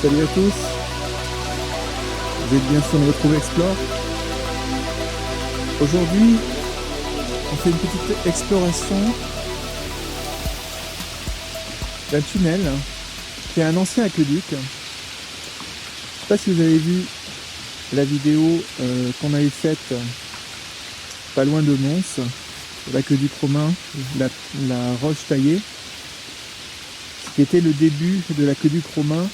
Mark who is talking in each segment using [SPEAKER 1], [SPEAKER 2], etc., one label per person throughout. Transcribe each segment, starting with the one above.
[SPEAKER 1] Salut à tous, vous êtes bien sur Me Retrouver Explore. Aujourd'hui, on fait une petite exploration d'un tunnel qui est un ancien aqueduc. Je ne sais pas si vous avez vu la vidéo qu'on avait faite pas loin de Mons, l'aqueduc romain, la roche taillée, ce qui était le début de l'aqueduc romain.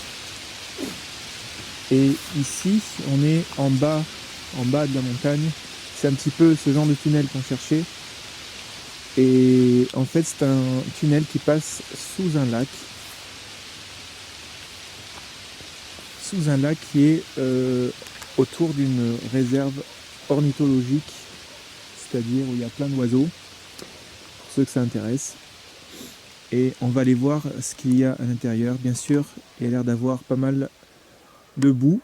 [SPEAKER 1] Et ici, on est en bas de la montagne. C'est un petit peu ce genre de tunnel qu'on cherchait. Et en fait, c'est un tunnel qui passe sous un lac. Sous un lac qui est autour d'une réserve ornithologique, c'est-à-dire où il y a plein d'oiseaux, pour ceux que ça intéresse. Et on va aller voir ce qu'il y a à l'intérieur. Bien sûr, il y a l'air d'avoir pas mal de boue,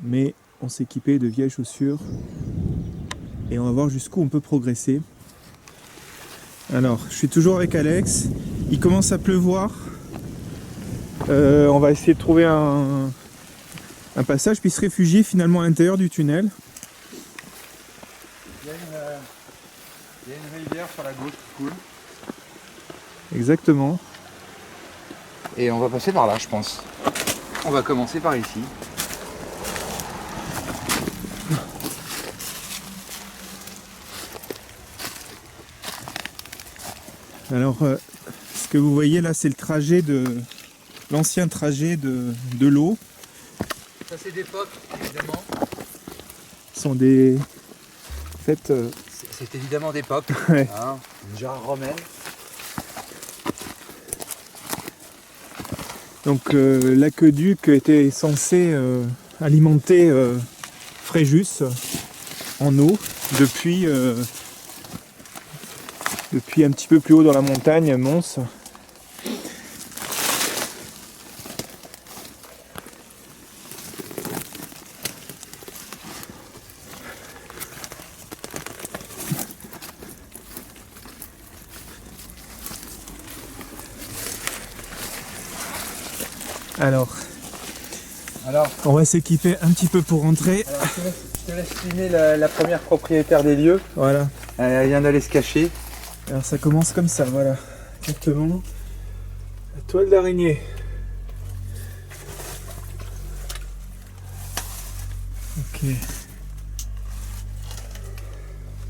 [SPEAKER 1] mais on s'est équipé de vieilles chaussures et on va voir jusqu'où on peut progresser. Alors, je suis toujours avec Alex, il commence à pleuvoir. On va essayer de trouver un passage puis se réfugier finalement à l'intérieur du tunnel.
[SPEAKER 2] Il y a une rivière sur la gauche qui coule.
[SPEAKER 1] Exactement.
[SPEAKER 2] Et on va passer par là, je pense. On va commencer par ici.
[SPEAKER 1] Alors, ce que vous voyez là, c'est le trajet l'ancien trajet de l'eau.
[SPEAKER 2] Ça c'est d'époque, évidemment.
[SPEAKER 1] Ce sont des... En fait,
[SPEAKER 2] C'est évidemment d'époque.
[SPEAKER 1] Ouais.
[SPEAKER 2] Hein, une jarre romaine.
[SPEAKER 1] donc l'aqueduc était censé alimenter Fréjus en eau depuis un petit peu plus haut dans la montagne, Mons. Alors, on va s'équiper un petit peu pour rentrer.
[SPEAKER 2] Alors, je te laisse filmer la première propriétaire des lieux.
[SPEAKER 1] Voilà.
[SPEAKER 2] Elle vient d'aller se cacher.
[SPEAKER 1] Alors ça commence comme ça, voilà. Exactement. La toile d'araignée. Ok.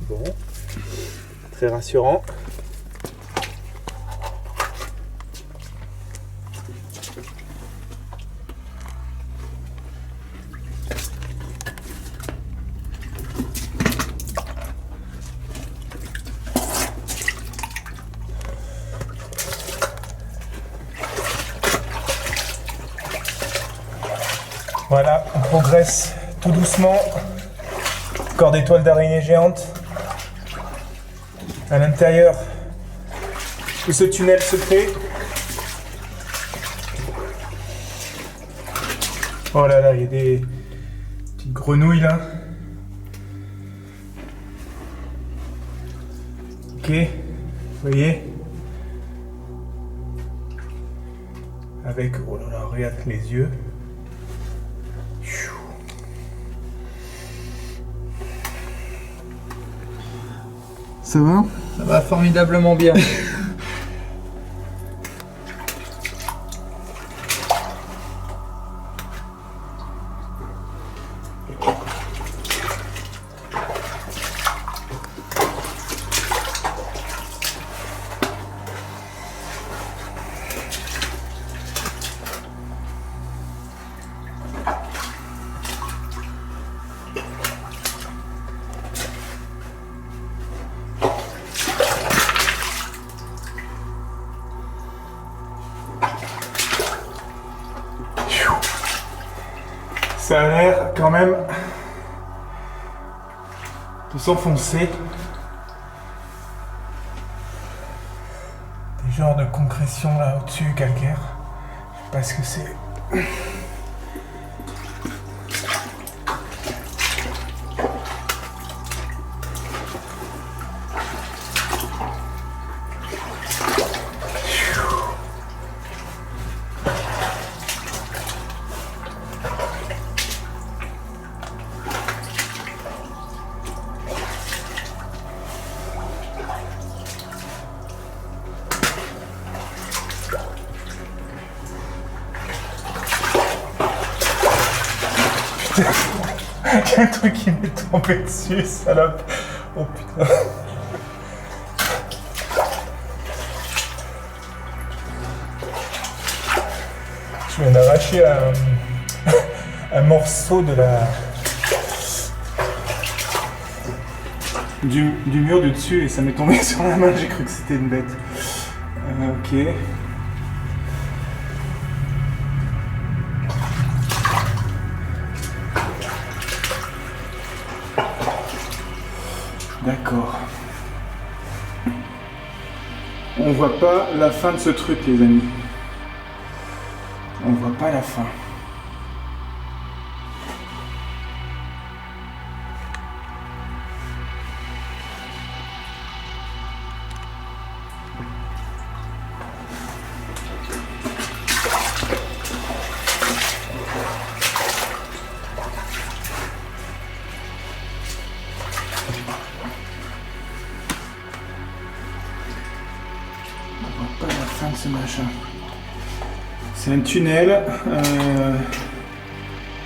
[SPEAKER 1] Bon. Très rassurant. Voilà, on progresse tout doucement. Encore des toiles d'araignée géantes. À l'intérieur de ce tunnel secret. Oh là là, il y a des petites grenouilles là. Ok, vous voyez. Avec, oh là là, regarde les yeux. Ça va?
[SPEAKER 2] Ça va formidablement bien.
[SPEAKER 1] Ça a l'air quand même de s'enfoncer. Des genres de concrétion là au-dessus, calcaire. Je sais pas ce que c'est.
[SPEAKER 3] Il y a un truc qui m'est tombé dessus, salope. Oh putain. Je viens d'arracher un morceau de du mur du dessus et ça m'est tombé sur la main, j'ai cru que c'était une bête. Ok. D'accord. On voit pas la fin de ce truc, les amis. On voit pas la fin. On voit pas la fin de ce machin. C'est un tunnel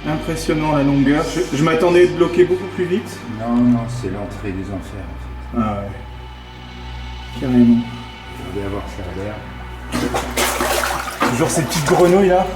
[SPEAKER 3] impressionnant à la longueur. Je m'attendais à bloquer beaucoup plus vite.
[SPEAKER 2] Non, non, c'est l'entrée des enfers en fait.
[SPEAKER 3] Ah ouais. Carrément.
[SPEAKER 2] Regardez avoir ça à l'air.
[SPEAKER 3] Toujours ces petites grenouilles là.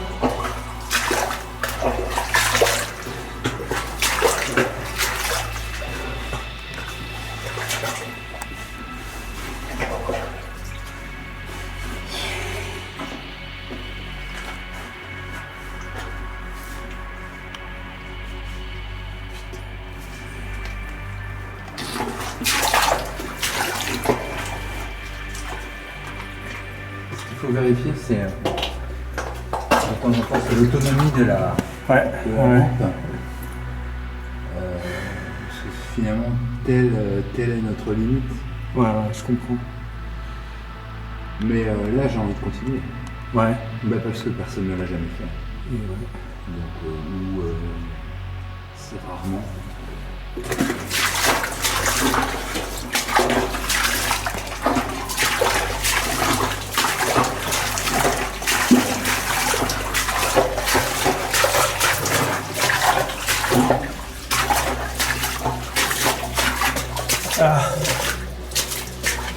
[SPEAKER 2] Ce qu'il faut vérifier, c'est de temps en temps, c'est l'autonomie de la lampe. Parce que finalement, telle est notre limite.
[SPEAKER 3] Ouais, je comprends.
[SPEAKER 2] Mais là, j'ai envie de continuer.
[SPEAKER 3] Ouais.
[SPEAKER 2] Bah, parce que personne ne l'a jamais fait.
[SPEAKER 3] Et ouais.
[SPEAKER 2] Donc, c'est rarement.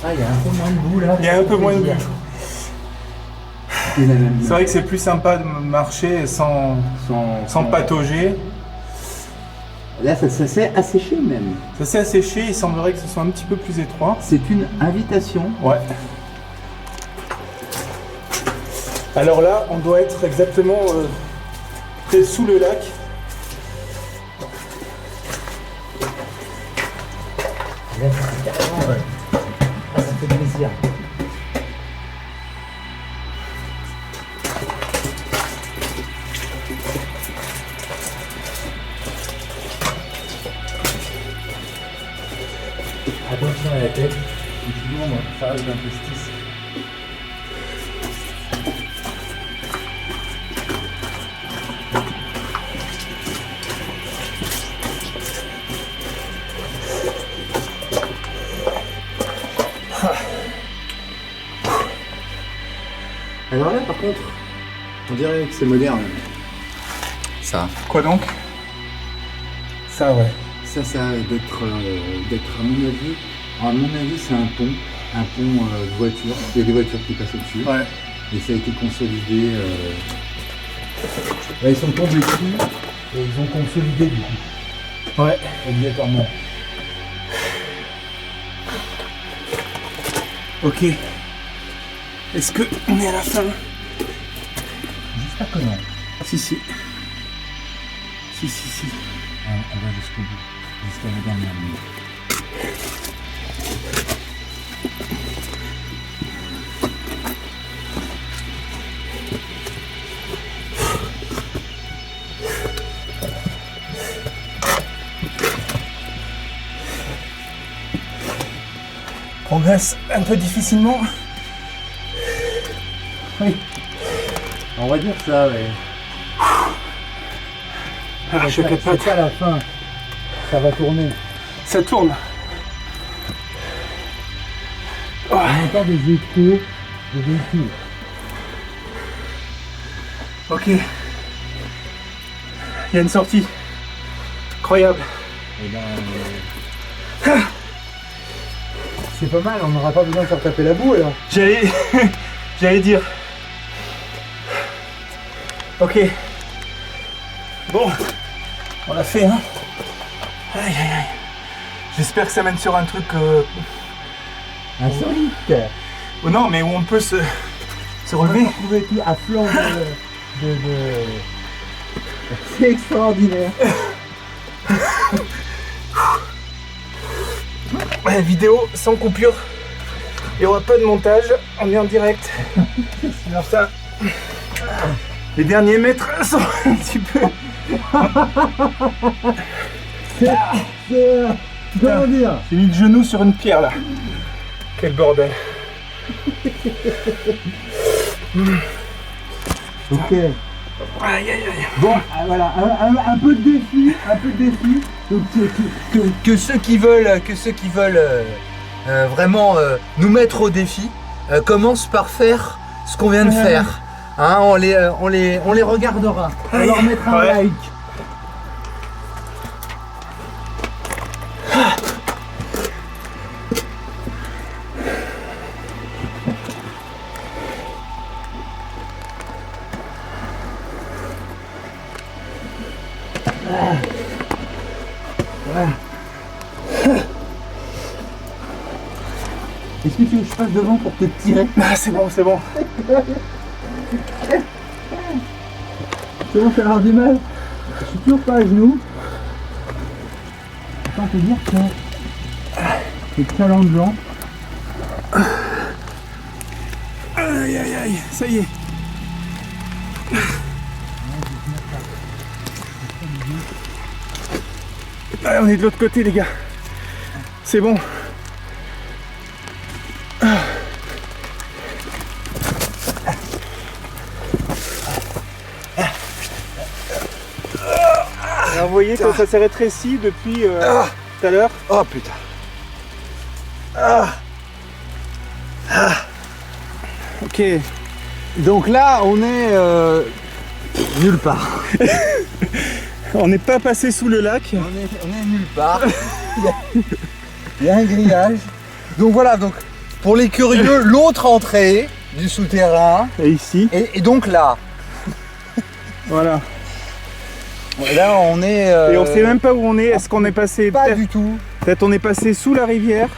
[SPEAKER 2] Ah, il y a un peu moins de boue là.
[SPEAKER 3] Il y a un peu moins de boue. C'est vrai que c'est plus sympa de marcher sans patauger.
[SPEAKER 2] Là, ça s'est asséché même.
[SPEAKER 3] Ça s'est asséché, il semblerait que ce soit un petit peu plus étroit.
[SPEAKER 2] C'est une invitation.
[SPEAKER 3] Ouais. Alors là, on doit être exactement sous le lac.
[SPEAKER 2] Ouais. Ah, ça fait plaisir. Attention à la tête, sinon ça reste d'un pestis. Alors là, par contre, on dirait que c'est moderne. Ça.
[SPEAKER 3] Quoi donc? Ça, ouais.
[SPEAKER 2] Ça d'être à mon avis, c'est un pont de voiture. Il y a des voitures qui passent au-dessus.
[SPEAKER 3] Ouais.
[SPEAKER 2] Et ça a été consolidé. Là, ils sont tombés dessus et ils ont consolidé du coup.
[SPEAKER 3] Ouais.
[SPEAKER 2] Obligatoirement.
[SPEAKER 3] Ok. Est-ce que on est à la fin?
[SPEAKER 2] J'espère que non.
[SPEAKER 3] Si.
[SPEAKER 2] On va jusqu'au bout. Jusqu'à la dernière minute.
[SPEAKER 3] Progresse un peu difficilement.
[SPEAKER 2] Oui. On va dire ça, ouais.
[SPEAKER 3] Je capte.
[SPEAKER 2] C'est pas la fin. Ça va tourner.
[SPEAKER 3] Ça tourne.
[SPEAKER 2] On entend des échos de véhicules.
[SPEAKER 3] Ok. Il y a une sortie. incroyable.
[SPEAKER 2] Et ben, c'est pas mal, on n'aura pas besoin de faire taper la boue alors.
[SPEAKER 3] J'allais dire. Ok. Bon, on l'a fait, hein. Aïe aïe aïe. J'espère que ça mène sur un truc.
[SPEAKER 2] Insolite.
[SPEAKER 3] Oh non, mais où on peut se relever.
[SPEAKER 2] Trouver tout à flanc de... C'est extraordinaire.
[SPEAKER 3] Ouais, vidéo sans coupure. Il n'y aura pas de montage, on est en direct. Ça, les derniers mètres sont un petit peu.
[SPEAKER 2] Comment dire?
[SPEAKER 3] J'ai mis le genou sur une pierre là. Quel bordel.
[SPEAKER 2] Ok.
[SPEAKER 3] Aïe aïe aïe.
[SPEAKER 2] Bon, voilà, un peu de défi, Donc, que ceux qui veulent, vraiment nous mettre au défi, commencent par faire ce qu'on vient de faire. Hein, on les regardera. On leur mettra un like. Est-ce que tu veux que je passe devant pour te tirer?
[SPEAKER 3] Ah, c'est bon, c'est bon.
[SPEAKER 2] C'est bon, ça va avoir du mal. Je suis toujours pas à genoux. Autant te dire que c'est challengeant.
[SPEAKER 3] Aïe aïe aïe, ça y est. Allez, on est de l'autre côté les gars. C'est bon. Alors, vous voyez quand ça s'est rétréci depuis tout à l'heure.
[SPEAKER 2] Oh putain.
[SPEAKER 3] Ok.
[SPEAKER 2] Donc là, on est nulle part.
[SPEAKER 3] On n'est pas passé sous le lac.
[SPEAKER 2] On est nulle part. Il y a un grillage. Donc voilà, donc pour les curieux, l'autre entrée du souterrain.
[SPEAKER 3] Et ici.
[SPEAKER 2] Et donc là.
[SPEAKER 3] Voilà.
[SPEAKER 2] Là, on est.
[SPEAKER 3] Et on sait même pas où on est. Est-ce qu'on est passé.
[SPEAKER 2] Pas du tout.
[SPEAKER 3] Peut-être on est passé sous la rivière.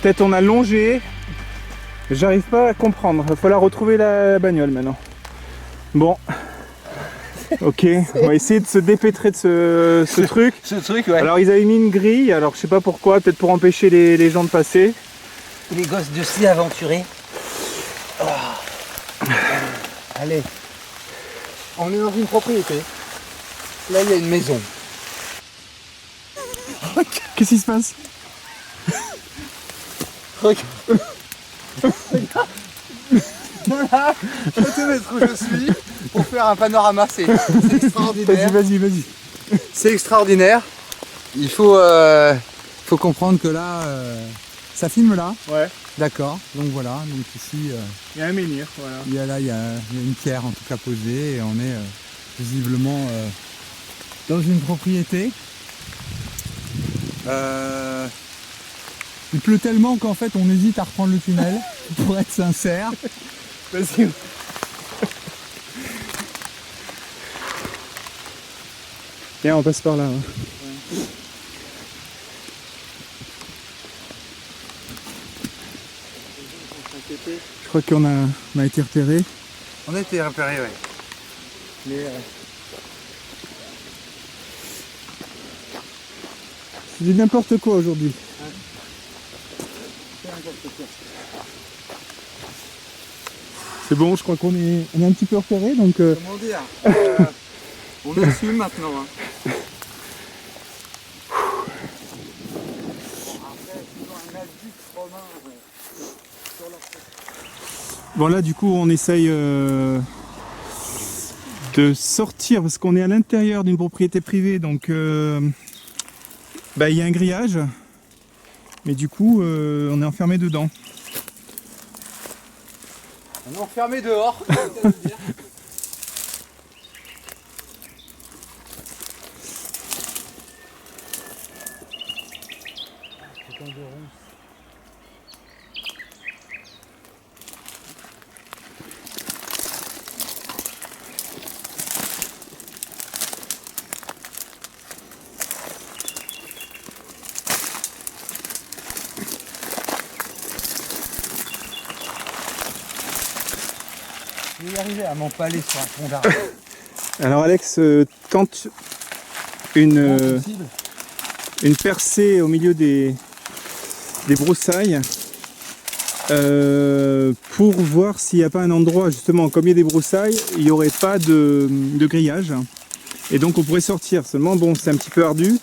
[SPEAKER 3] Peut-être on a longé. J'arrive pas à comprendre. Il va falloir retrouver la bagnole maintenant. Bon. Ok, on va essayer de se dépêtrer de ce truc.
[SPEAKER 2] Ce truc, ouais.
[SPEAKER 3] Alors ils avaient mis une grille, alors je sais pas pourquoi, peut-être pour empêcher les gens de passer.
[SPEAKER 2] Les gosses de s'y aventurer. Oh. Allez. On est dans une propriété. Là, il y a une maison.
[SPEAKER 3] Qu'est-ce qui se passe?
[SPEAKER 2] Regarde. Voilà, je vais te mettre où je suis pour faire un panorama, c'est extraordinaire.
[SPEAKER 3] Vas-y.
[SPEAKER 2] C'est extraordinaire. Il faut comprendre que là, ça filme là.
[SPEAKER 3] Ouais.
[SPEAKER 2] D'accord. Donc voilà. Donc ici,
[SPEAKER 3] Il y a un menhir, voilà.
[SPEAKER 2] il y a une pierre en tout cas posée et on est visiblement dans une propriété. Il pleut tellement qu'en fait on hésite à reprendre le tunnel, pour être sincère.
[SPEAKER 3] Vas-y. Viens, on passe par là. Hein. Je crois qu'on a été repéré.
[SPEAKER 2] On a été repéré, ouais. Mais,
[SPEAKER 3] C'est du n'importe quoi aujourd'hui. C'est bon, je crois qu'on est un petit peu repéré, donc...
[SPEAKER 2] Comment dire on assume maintenant. Hein.
[SPEAKER 3] Bon là du coup on essaye de sortir parce qu'on est à l'intérieur d'une propriété privée, donc il y a un grillage, mais du coup on est enfermé dedans.
[SPEAKER 2] On est enfermé dehors. coin de rousse. Je vais y arriver à m'empaler sur un pont d'arbre.
[SPEAKER 3] Alors Alex tente une percée au milieu des broussailles pour voir s'il n'y a pas un endroit, justement, comme il y a des broussailles, il n'y aurait pas de grillage. Et donc on pourrait sortir. Seulement, bon, c'est un petit peu ardu.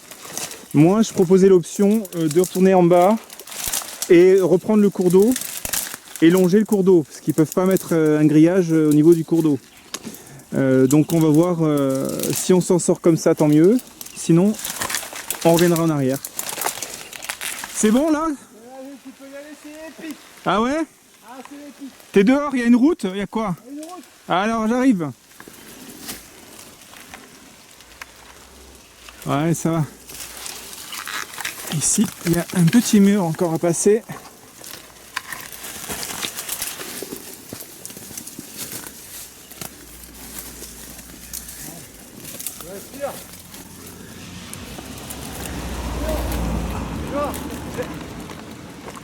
[SPEAKER 3] Moi, je proposais l'option de retourner en bas et reprendre le cours d'eau et longer le cours d'eau, parce qu'ils ne peuvent pas mettre un grillage au niveau du cours d'eau. Donc on va voir si on s'en sort comme ça, tant mieux. Sinon, on reviendra en arrière. C'est bon là?
[SPEAKER 2] Tu peux y aller, c'est épique.
[SPEAKER 3] Ah ouais?
[SPEAKER 2] Ah, c'est épique.
[SPEAKER 3] T'es dehors, il y a une route? Il y a quoi?
[SPEAKER 2] Une route.
[SPEAKER 3] Alors j'arrive. Ouais, ça va. Ici, il y a un petit mur encore à passer.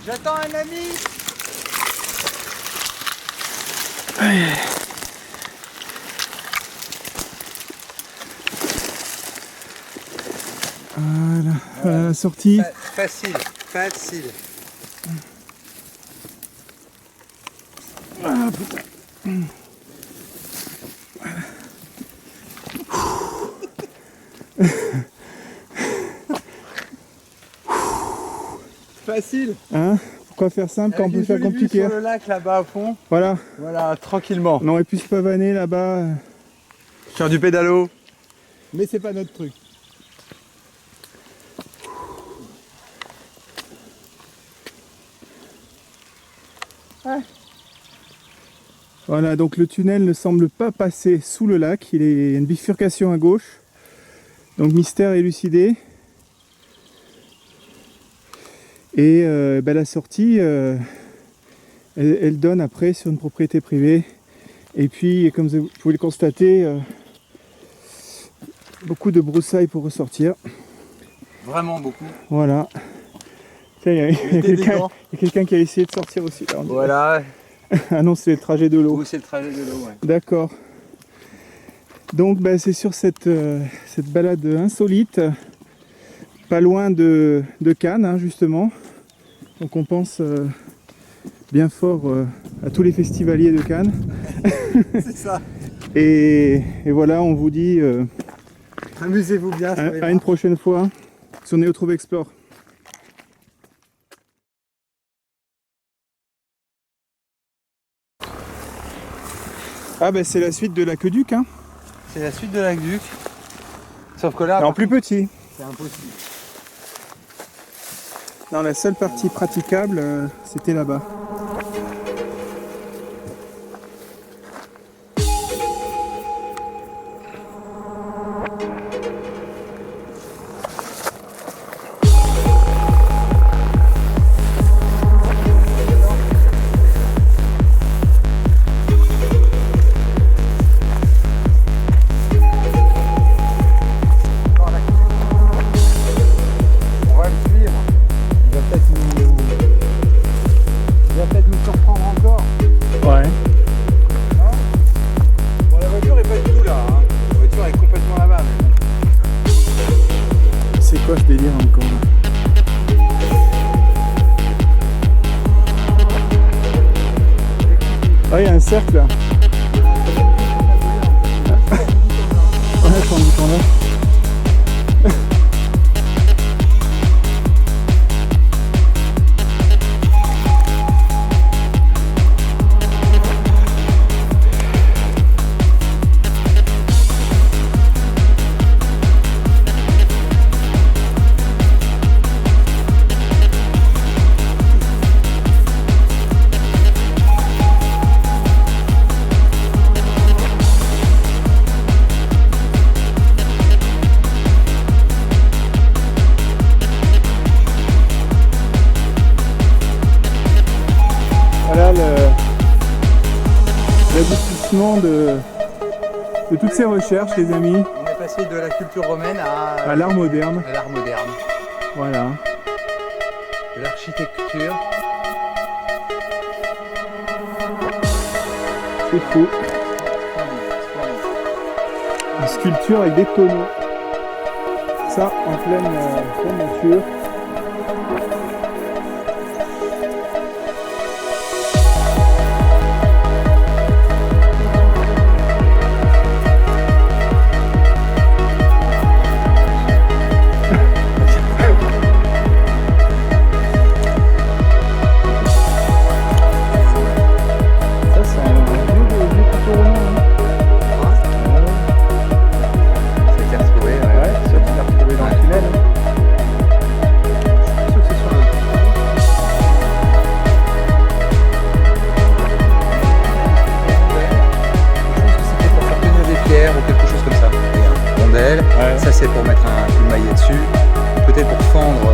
[SPEAKER 2] J'attends un ami.
[SPEAKER 3] Voilà, voilà la sortie.
[SPEAKER 2] Facile, facile.
[SPEAKER 3] Ah putain.
[SPEAKER 2] Facile.
[SPEAKER 3] Hein? Pourquoi faire simple quand on peut faire compliqué?
[SPEAKER 2] Sur le lac là-bas au fond.
[SPEAKER 3] Voilà,
[SPEAKER 2] Voilà, tranquillement.
[SPEAKER 3] on aurait pu se pavaner là-bas.
[SPEAKER 2] Faire du pédalo.
[SPEAKER 1] Mais c'est pas notre truc.
[SPEAKER 3] Voilà, donc le tunnel ne semble pas passer sous le lac, il y a une bifurcation à gauche. Donc mystère élucidé. Et la sortie, elle donne après sur une propriété privée. Et puis, comme vous pouvez le constater, beaucoup de broussailles pour ressortir.
[SPEAKER 2] Vraiment beaucoup.
[SPEAKER 3] Voilà. Tiens, il y a quelqu'un qui a essayé de sortir aussi là.
[SPEAKER 2] Voilà.
[SPEAKER 3] Ah non, c'est le trajet de l'eau.
[SPEAKER 2] Où c'est le trajet de l'eau, ouais.
[SPEAKER 3] D'accord. Donc c'est sur cette balade insolite, pas loin de Cannes, hein, justement. Donc on pense bien fort à tous les festivaliers de Cannes.
[SPEAKER 2] C'est ça.
[SPEAKER 3] Et voilà, on vous dit
[SPEAKER 2] Amusez-vous bien.
[SPEAKER 3] à une prochaine fois sur Neotrobe Explore. Ah c'est la suite de l'Aqueduc, hein.
[SPEAKER 2] C'est la suite de l'Aqueduc. Sauf que là,
[SPEAKER 3] En plus petit.
[SPEAKER 2] c'est impossible.
[SPEAKER 3] Non, la seule partie praticable, c'était là-bas.
[SPEAKER 2] On va le suivre. Il va peut-être nous surprendre encore.
[SPEAKER 3] Ouais.
[SPEAKER 2] Bon, la voiture est pas du tout là. Hein. La voiture est complètement là-bas.
[SPEAKER 3] C'est quoi ce délire encore là? Ah, il y a un cercle là. Ouais, quand on là. l'aboutissement de toutes ces recherches, les amis,
[SPEAKER 2] On est passé de la culture romaine
[SPEAKER 3] à l'art moderne.
[SPEAKER 2] à l'art moderne,
[SPEAKER 3] Voilà.
[SPEAKER 2] de l'architecture.
[SPEAKER 3] C'est fou. Une sculpture avec des tonneaux. Ça en pleine nature. Ça c'est un vieux couteau romain, hein.
[SPEAKER 2] C'était retrouvé,
[SPEAKER 3] Ouais, ça tu l'as retrouvé dans le tunnel.
[SPEAKER 2] Je pense que c'est sur le. Je pense que c'était pour faire tenir des pierres ou quelque chose comme ça. Et un rondelle.
[SPEAKER 3] Ouais.
[SPEAKER 2] Ça c'est pour mettre une maillet dessus. Peut-être pour fendre